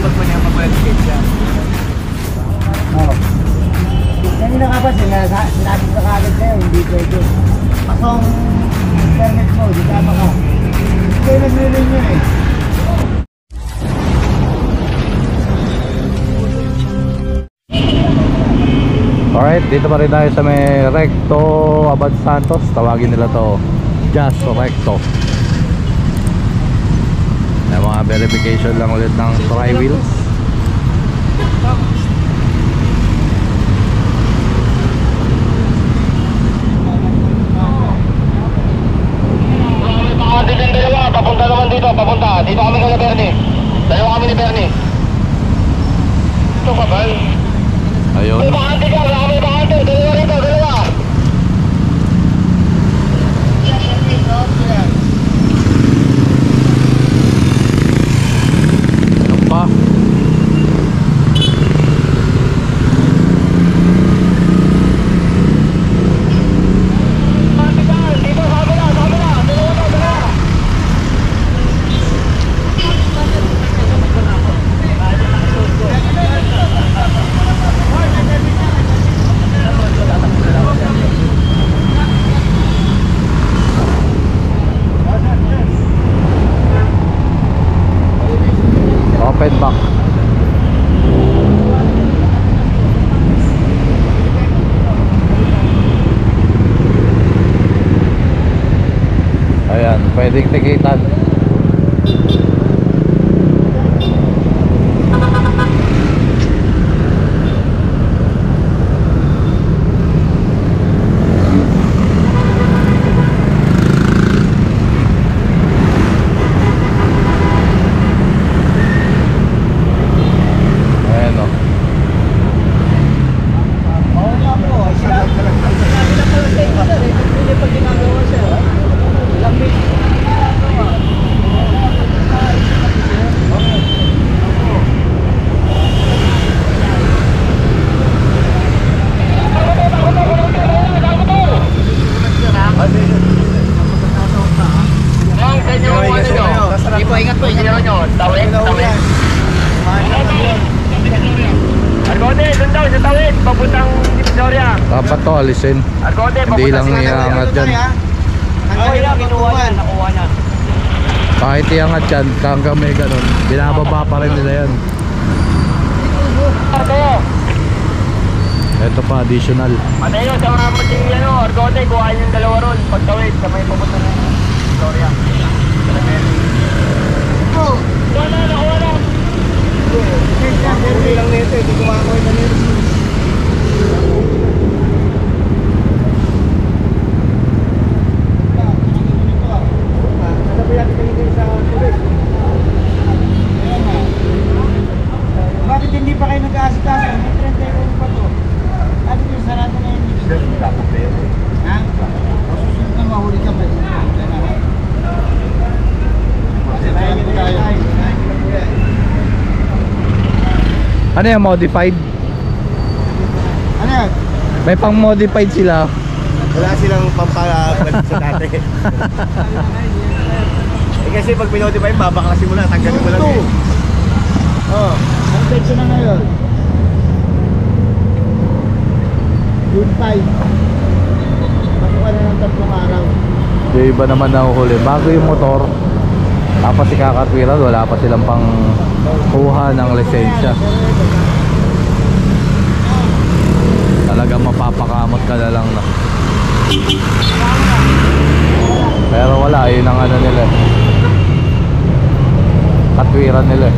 pag mo niya mag-well-skate siya. Oo. Kanina ka ba, sinabi ko kagad sa'yo, hindi pwede. Pasong internet mo, di tama ka. Hindi nag-renew nyo eh. Alright, dito pa rin tayo sa may Recto Abad Santos. Tawagin nila to Just Recto. May mga verification lang ulit ng tri-wheels. Papunta naman dito, papunta. Dito kami kay Bernie. Dalawa kami ni Bernie. Ito ka ba? Ayun. May bakante ka, may bakante. Dalawa rito, dalawa. Ano pa? Open back. Ayan, pwedeng tikitan. Dapat to alisin. Hindi lang iangat dyan. Kahit iangat dyan, hanggang may ganun, binababa pa rin nila yan. Ito pa additional. Mateo, sa mga mating yan o, Argote, kuhain yung dalawa ron. Pagtawid, sa may papunta ng Victoria. Wala na, wala. Hindi lang nito, hindi kumakoy na nito. Bakit hindi pa kayo nag-aasikaso? May 31 pa to. Bakit yung sarado na yun? Dapat ba yun? Ha? Masusunod na mahuli ka pa. Ano yan, modified? Ano yan? May pang modified sila. Wala silang pampalag sa dati. Kasi pag pinodify, babaklasin mo lang, tanggalin mo lang eh. Oh, ang section na ngayon. June 5. Pasukan na ng 3 araw. Yung iba naman nahuhuli. Bago yung motor, tapos ikakatwiran, wala pa silang pang kuha ng lisensya. Talagang mapapakamot ka na lang na. Pero wala, yun ang ano nila, katwiran nila.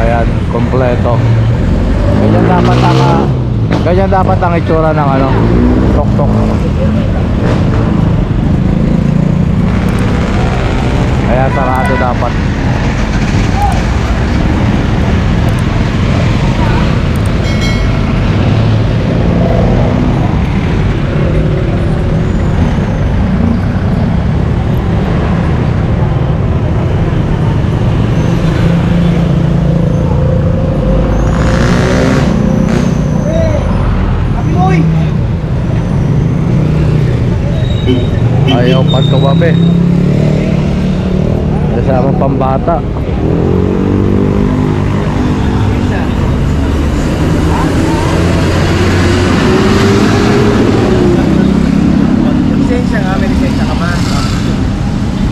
Ayan, kompleto. Ganyan dapat ang itsura ng ano, tok-tok. Kaya sarado dapat. Ayaw pagkawabi. Kasama pambata. Lisensya nga, may lisensya ka man.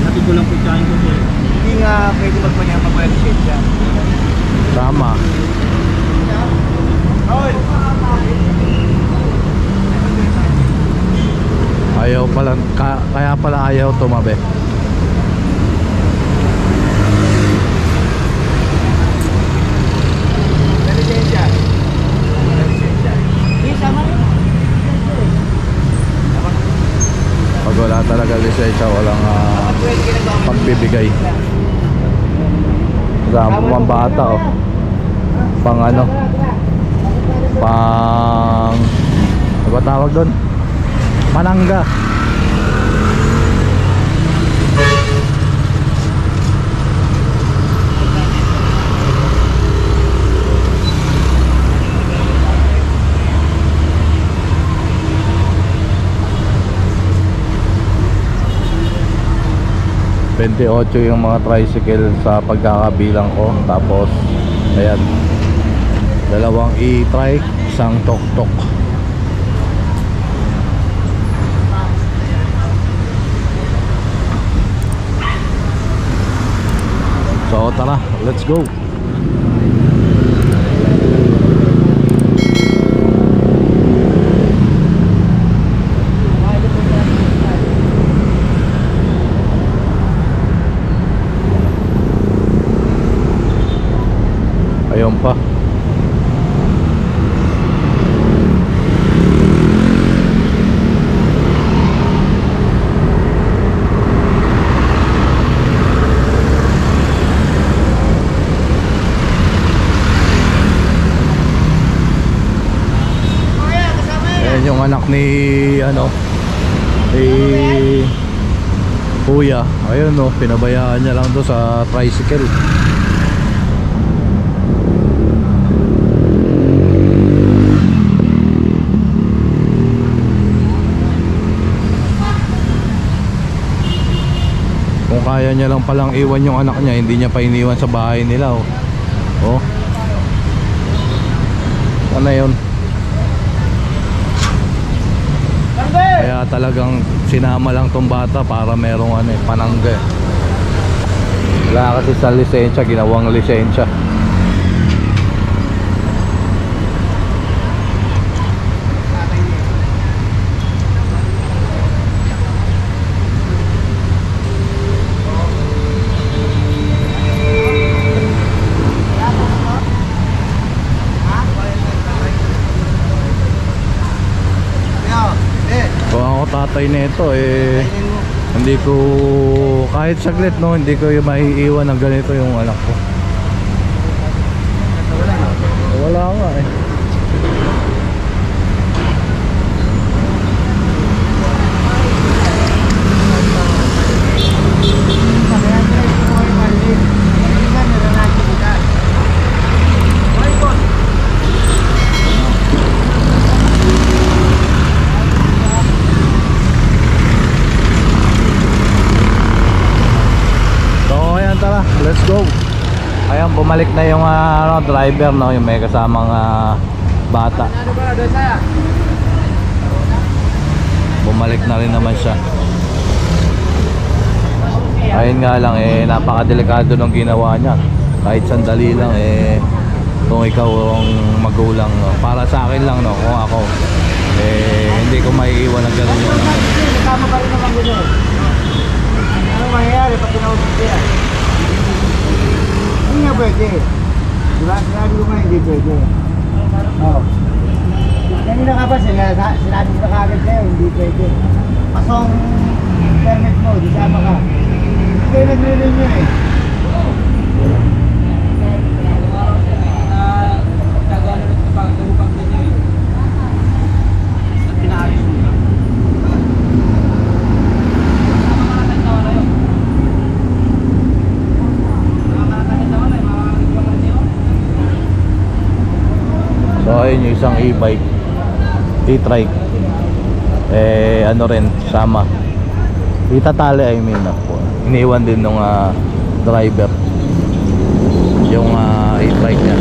Sabi ko lang po tsahin ko sir. Hindi nga pwede magpanyang pag wala lisensya. Tama. Hoy! Ayaw pala, kaya pala ayaw tumabi. May lisensya. May lisensya. Pag wala talaga lisensya, walang Pwede ka na pagbibigay. Kasama pambata oh. Pang ano? Pang... Ano ba tawag doon? Panangga. $28 yung mga tricycle sa pagkakabilang ko. Tapos ayan, 2 e-trike, 1 tok-tok. So tara, let's go. Ayun pa. Ayan yung anak ni ano, ni Kuya. Ayun no, pinabayaan niya lang doon sa tricycle. Kung kaya niya lang palang iwan yung anak niya, hindi niya pa iniwan sa bahay nila oh. Oh. Ano yun? Kaya talagang sinama lang tong bata para merong ano, panangga. Wala kasi sa lisensya, ginawang lisensya. Kung ako tatay nito hindi ko kahit saglit no, hindi ko yung maiiwan ng ganito yung anak ko. Wala nga eh. Tara, let's go. Ayan, bumalik na yung driver no, yung may kasamang bata. Bumalik na rin naman siya. Ayun nga lang napakadelikado ng ginawa niya. Kahit sandali lang kung ikaw ang magulang, para sa akin lang no, kung ako hindi ko maiiwan ng ganun yun. Tama pa rin naman gano'n. Ano mangyayari pag tinausap siya? Hindi nga pwede. Diba? Sinabi ko nga hindi pwede. Oo. Kanina ka pa sinabi ko na kagad sa'yo, hindi pwede. Pasong permit mo, di sama ka. Hindi kayo nag-renew nyo eh. So ayun yung isang e-bike, e-trike, ano rin, sama. Itatali, I mean, po. Iniwan din nung driver yung e-bike niya.